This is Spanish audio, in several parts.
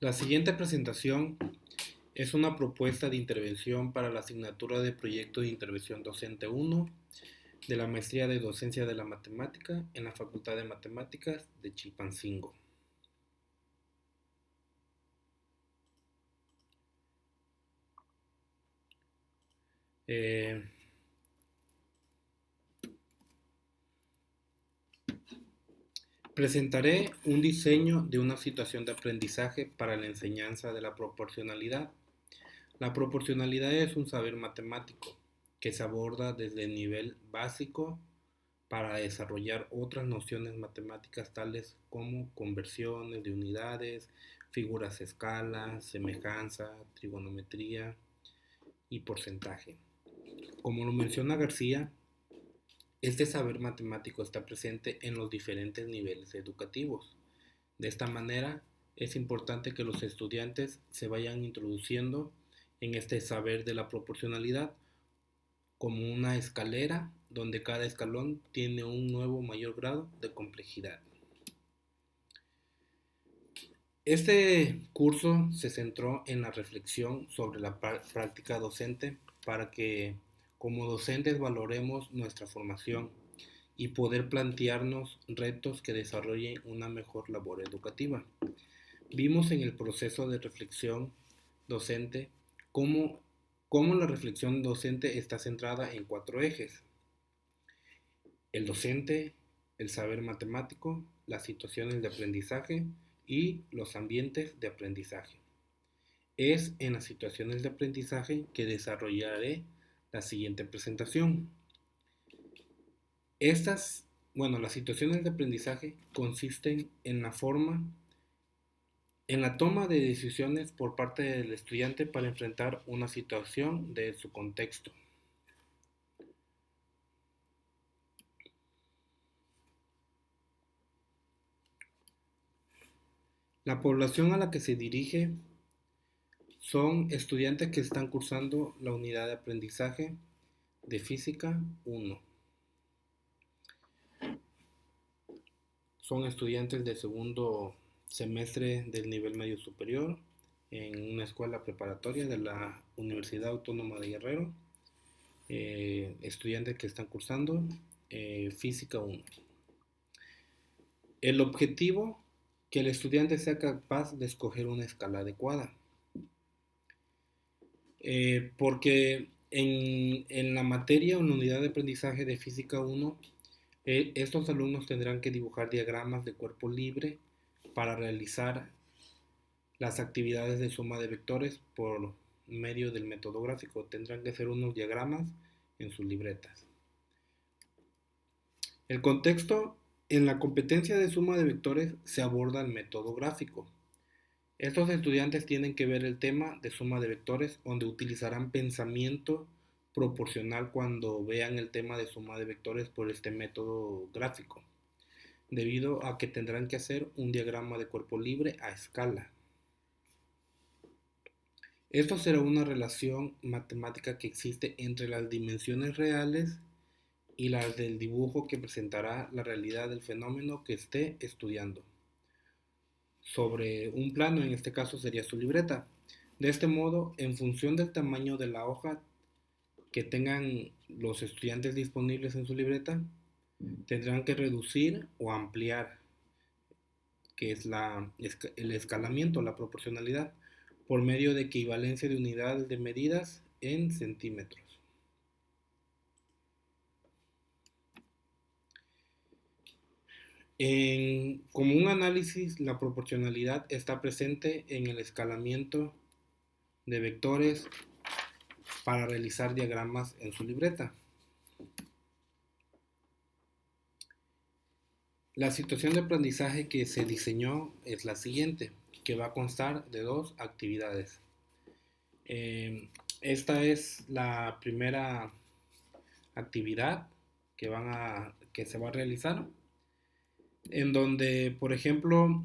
La siguiente presentación es una propuesta de intervención para la asignatura de Proyecto de Intervención Docente 1 de la Maestría de Docencia de la Matemática en la Facultad de Matemáticas de Chilpancingo. Presentaré un diseño de una situación de aprendizaje para la enseñanza de la proporcionalidad. La proporcionalidad es un saber matemático que se aborda desde el nivel básico para desarrollar otras nociones matemáticas tales como conversiones de unidades, figuras de escala, semejanza, trigonometría y porcentaje. Como lo menciona García, este saber matemático está presente en los diferentes niveles educativos. De esta manera, es importante que los estudiantes se vayan introduciendo en este saber de la proporcionalidad como una escalera donde cada escalón tiene un nuevo mayor grado de complejidad. Este curso se centró en la reflexión sobre la práctica docente para que como docentes valoremos nuestra formación y poder plantearnos retos que desarrollen una mejor labor educativa. Vimos en el proceso de reflexión docente cómo la reflexión docente está centrada en 4 ejes: el docente, el saber matemático, las situaciones de aprendizaje y los ambientes de aprendizaje. Es en las situaciones de aprendizaje que desarrollaré la siguiente presentación. Las situaciones de aprendizaje consisten en la toma de decisiones por parte del estudiante para enfrentar una situación de su contexto. La población a la que se dirige son estudiantes que están cursando la unidad de aprendizaje de Física 1. Son estudiantes de segundo semestre del nivel medio superior en una escuela preparatoria de la Universidad Autónoma de Guerrero. Estudiantes que están cursando Física 1. El objetivo, que el estudiante sea capaz de escoger una escala adecuada. Porque en la materia o en la unidad de aprendizaje de Física 1, estos alumnos tendrán que dibujar diagramas de cuerpo libre para realizar las actividades de suma de vectores por medio del método gráfico. Tendrán que hacer unos diagramas en sus libretas. El contexto: en la competencia de suma de vectores se aborda el método gráfico. Estos estudiantes tienen que ver el tema de suma de vectores, donde utilizarán pensamiento proporcional cuando vean el tema de suma de vectores por este método gráfico, debido a que tendrán que hacer un diagrama de cuerpo libre a escala. Esto será una relación matemática que existe entre las dimensiones reales y las del dibujo que presentará la realidad del fenómeno que esté estudiando sobre un plano. En este caso sería su libreta. De este modo, en función del tamaño de la hoja que tengan los estudiantes disponibles en su libreta, tendrán que reducir o ampliar, que es el escalamiento, la proporcionalidad, por medio de equivalencia de unidades de medidas en centímetros. Como un análisis, la proporcionalidad está presente en el escalamiento de vectores para realizar diagramas en su libreta. La situación de aprendizaje que se diseñó es la siguiente, que va a constar de 2 actividades. Esta es la primera actividad que se va a realizar, en donde, por ejemplo,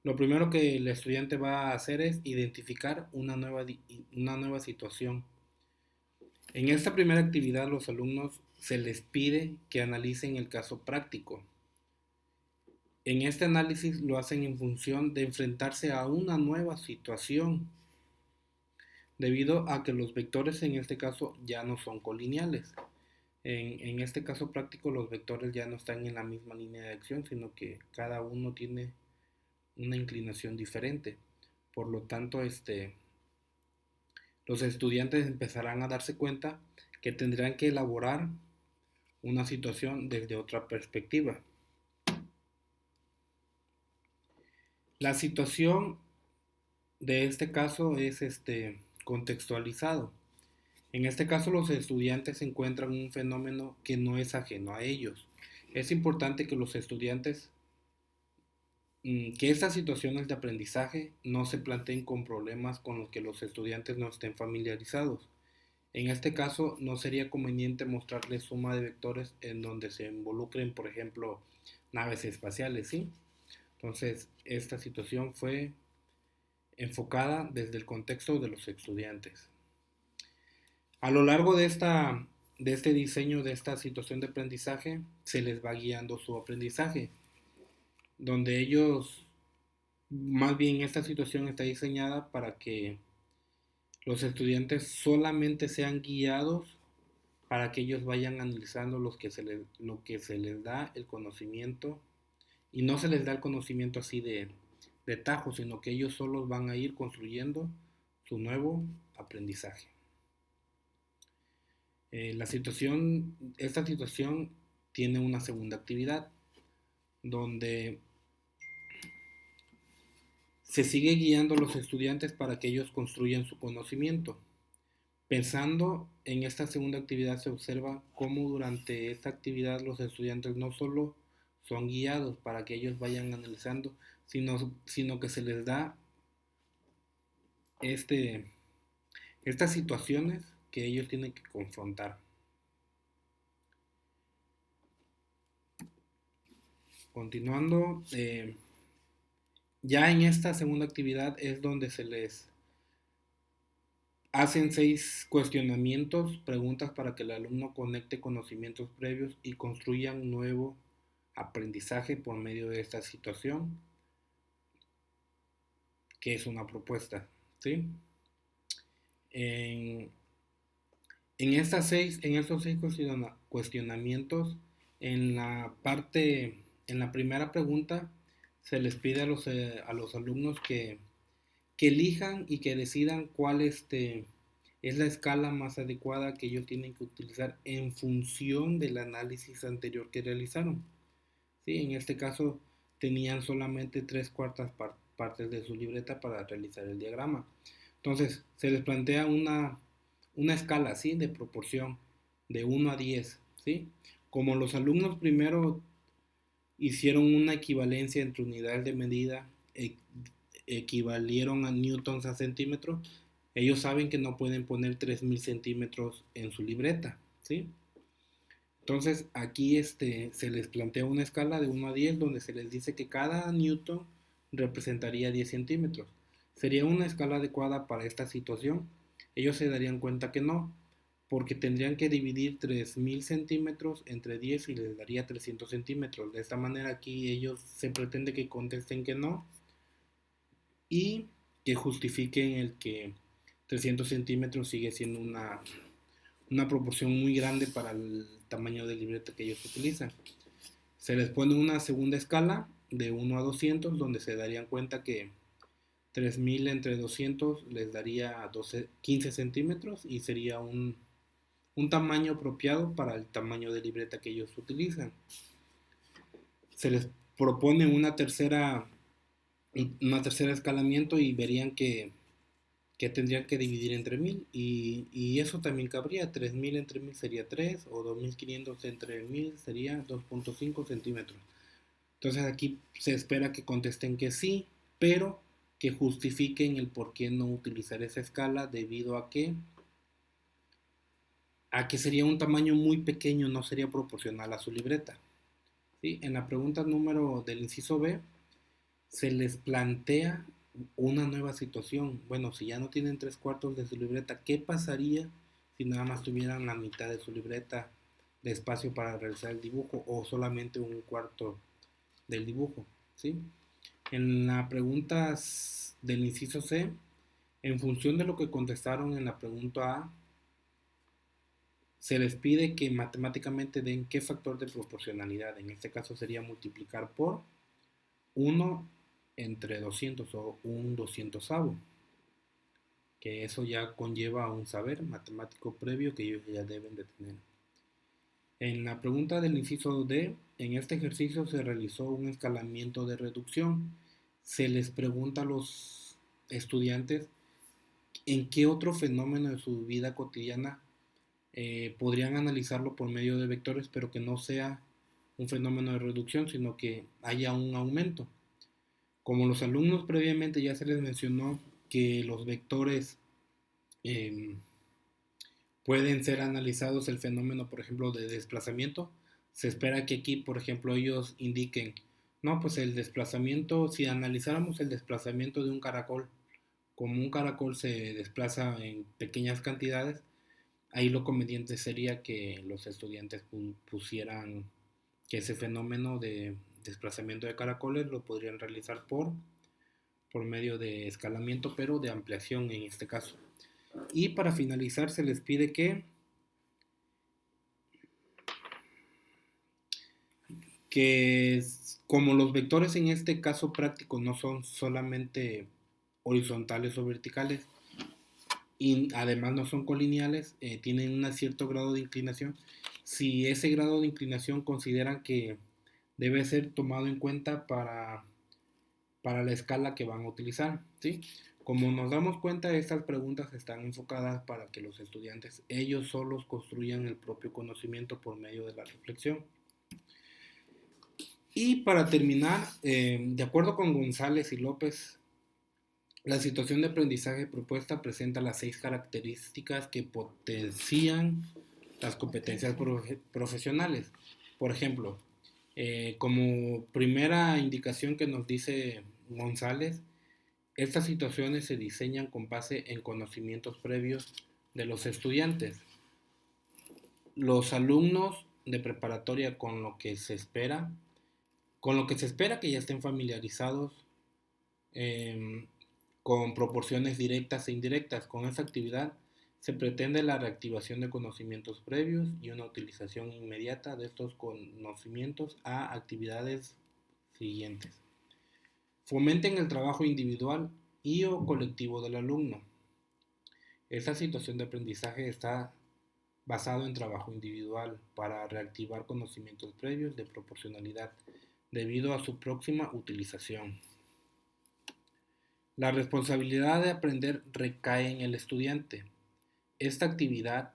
lo primero que el estudiante va a hacer es identificar una nueva situación. En esta primera actividad, los alumnos se les pide que analicen el caso práctico. En este análisis lo hacen en función de enfrentarse a una nueva situación, debido a que los vectores en este caso ya no son colineales. En este caso práctico los vectores ya no están en la misma línea de acción, sino que cada uno tiene una inclinación diferente. Por lo tanto, los estudiantes empezarán a darse cuenta que tendrán que elaborar una situación desde otra perspectiva. La situación de este caso es contextualizado. En este caso los estudiantes encuentran un fenómeno que no es ajeno a ellos. Es importante que los estudiantes, que estas situaciones de aprendizaje no se planteen con problemas con los que los estudiantes no estén familiarizados. En este caso no sería conveniente mostrarles suma de vectores en donde se involucren, por ejemplo, naves espaciales, ¿sí? Entonces, esta situación fue enfocada desde el contexto de los estudiantes. A lo largo de este diseño, de esta situación de aprendizaje, se les va guiando su aprendizaje, donde ellos, más bien esta situación está diseñada para que los estudiantes solamente sean guiados para que ellos vayan analizando lo que se les da el conocimiento, y no se les da el conocimiento así de tajo, sino que ellos solos van a ir construyendo su nuevo aprendizaje. Esta situación tiene una segunda actividad donde se sigue guiando a los estudiantes para que ellos construyan su conocimiento. Pensando en esta segunda actividad se observa cómo durante esta actividad los estudiantes no solo son guiados para que ellos vayan analizando, sino que se les da estas situaciones que ellos tienen que confrontar. Continuando, ya en esta segunda actividad es donde se les hacen 6 cuestionamientos, preguntas para que el alumno conecte conocimientos previos y construya un nuevo aprendizaje por medio de esta situación, que es una propuesta, ¿sí? En, en estos 6 cuestionamientos, en la primera pregunta, se les pide a los alumnos que elijan y que decidan cuál es la escala más adecuada que ellos tienen que utilizar en función del análisis anterior que realizaron. ¿Sí? En este caso tenían solamente 3/4 partes de su libreta para realizar el diagrama. Entonces se les plantea una escala, ¿sí? De proporción de 1 a 10. ¿Sí? Como los alumnos primero hicieron una equivalencia entre unidades de medida, equivalieron a newtons a centímetros, ellos saben que no pueden poner 3000 centímetros en su libreta, ¿sí? Entonces aquí se les plantea una escala de 1 a 10 donde se les dice que cada newton representaría 10 centímetros. ¿Sería una escala adecuada para esta situación? Ellos se darían cuenta que no, porque tendrían que dividir 3000 centímetros entre 10 y les daría 300 centímetros. De esta manera aquí ellos se pretende que contesten que no y que justifiquen el que 300 centímetros sigue siendo una proporción muy grande para el tamaño de libreta que ellos utilizan. Se les pone una segunda escala de 1 a 200 donde se darían cuenta que 3000 entre 200 les daría 15 centímetros y sería un tamaño apropiado para el tamaño de libreta que ellos utilizan. Se les propone una tercera escalamiento y verían que tendrían que dividir entre 1000 y eso también cabría. 3000 entre 1000 sería 3 o 2500 entre 1000 sería 2.5 centímetros. Entonces aquí se espera que contesten que sí, pero que justifiquen el por qué no utilizar esa escala debido a que sería un tamaño muy pequeño, no sería proporcional a su libreta. ¿Sí? En la pregunta número del inciso B se les plantea una nueva situación. Bueno, si ya no tienen 3/4 de su libreta, ¿qué pasaría si nada más tuvieran la mitad de su libreta de espacio para realizar el dibujo o solamente 1/4 del dibujo? ¿sí? En la pregunta del inciso C, en función de lo que contestaron en la pregunta A, se les pide que matemáticamente den qué factor de proporcionalidad. En este caso sería multiplicar por 1 entre 200 o un 200avo, que eso ya conlleva un saber matemático previo que ellos ya deben de tener. En la pregunta del inciso D, en este ejercicio se realizó un escalamiento de reducción. Se les pregunta a los estudiantes en qué otro fenómeno de su vida cotidiana podrían analizarlo por medio de vectores, pero que no sea un fenómeno de reducción, sino que haya un aumento. Como los alumnos previamente ya se les mencionó que los vectores eh, pueden ser analizados el fenómeno, por ejemplo, de desplazamiento, se espera que aquí, por ejemplo, ellos indiquen, no, pues el desplazamiento, si analizáramos el desplazamiento de un caracol, como un caracol se desplaza en pequeñas cantidades, ahí lo conveniente sería que los estudiantes pusieran que ese fenómeno de desplazamiento de caracoles lo podrían realizar por medio de escalamiento, pero de ampliación en este caso. Y para finalizar se les pide que como los vectores en este caso práctico no son solamente horizontales o verticales, y además no son colineales, tienen un cierto grado de inclinación. Si ese grado de inclinación consideran que debe ser tomado en cuenta para la escala que van a utilizar, ¿sí? Como nos damos cuenta, estas preguntas están enfocadas para que los estudiantes ellos solos construyan el propio conocimiento por medio de la reflexión. Y para terminar, de acuerdo con González y López, la situación de aprendizaje propuesta presenta las 6 características que potencian las competencias profesionales. Por ejemplo, como primera indicación que nos dice González, estas situaciones se diseñan con base en conocimientos previos de los estudiantes. Los alumnos de preparatoria con lo que se espera que ya estén familiarizados eh, con proporciones directas e indirectas. Con esta actividad se pretende la reactivación de conocimientos previos y una utilización inmediata de estos conocimientos a actividades siguientes. Fomenten el trabajo individual y o colectivo del alumno. Esta situación de aprendizaje está basado en trabajo individual para reactivar conocimientos previos de proporcionalidad debido a su próxima utilización. La responsabilidad de aprender recae en el estudiante. Esta actividad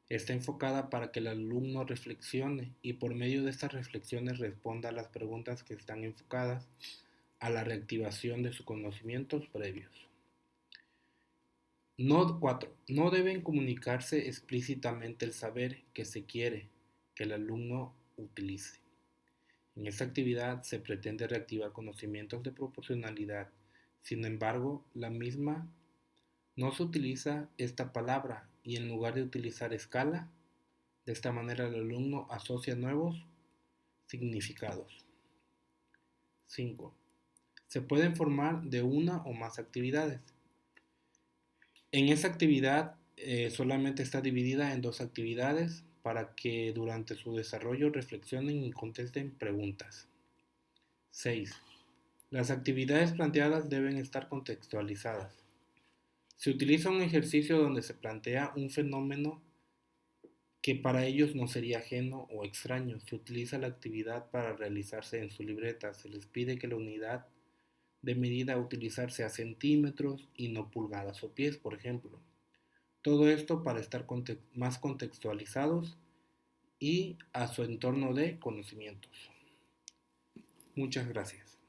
está enfocada para que el alumno reflexione y por medio de estas reflexiones responda a las preguntas que están enfocadas a la reactivación de sus conocimientos previos. 4. No deben comunicarse explícitamente el saber que se quiere que el alumno utilice. En esta actividad se pretende reactivar conocimientos de proporcionalidad. Sin embargo, la misma no se utiliza esta palabra y en lugar de utilizar escala, de esta manera el alumno asocia nuevos significados. 5. Se pueden formar de una o más actividades. En esta actividad solamente está dividida en 2 actividades para que durante su desarrollo reflexionen y contesten preguntas. 6. Las actividades planteadas deben estar contextualizadas. Se utiliza un ejercicio donde se plantea un fenómeno que para ellos no sería ajeno o extraño. Se utiliza la actividad para realizarse en su libreta. Se les pide que la unidad de medida a utilizar sea centímetros y no pulgadas o pies, por ejemplo. Todo esto para estar más contextualizados y a su entorno de conocimientos. Muchas gracias.